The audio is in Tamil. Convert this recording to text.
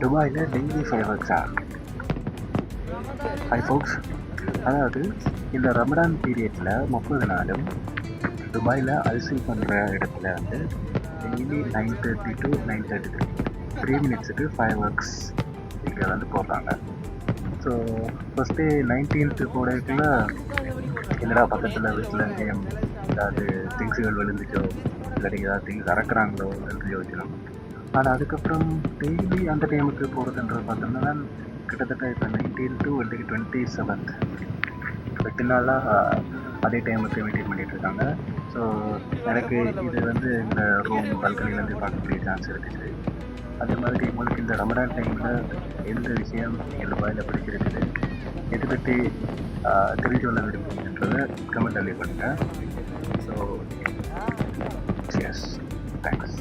துபாயில் டெய்லி ஃபைவ் ஒர்க்ஸா? ஹை ஃபோக்ஸ், அதாவது இந்த ரமடான் பீரியடில் 30 நாளும் துபாயில் அரிசில் பண்ணுற இடத்துல வந்து டெய்லி 9:30 to 9:33 3 மினிட்ஸுக்கு 5 ஒர்க்ஸ் இங்கே வந்து போடுறாங்க. ஸோ ஃபஸ்ட்டு 19th போடக்குள்ள என்னடா பக்கத்தில் வீட்டில் ஏதாவது திங்ஸுகள் விழுந்துச்சோ இல்லாட்டி ஏதாவது திங்ஸ் இறக்குறாங்களோ என்று யோசிக்கலாம். ஆனால் அதுக்கப்புறம் டெய்லி அந்த டைமுக்கு போகிறதுன்றது பார்த்தோம்னா கிட்டத்தட்ட இப்போ 19 to 27th 8 நாளாக அதே டைமுக்கு மெயின்டைன் பண்ணிகிட்டு இருக்காங்க. ஸோ எனக்கு இது வந்து இந்த ரூம் பால்கனிலேருந்து பார்க்கக்கூடிய சான்ஸ் இருக்குது. அதே மாதிரி உங்களுக்கு இந்த ரமடான் டைமில் எந்த விஷயம் என் துபாயில் பிடிச்சிருக்குது, எது பற்றி தெரிஞ்சு கொள்ள விரும்புகிறன்றதை கமெண்ட் லீவ் பண்ணுங்கள். So yes, thanks.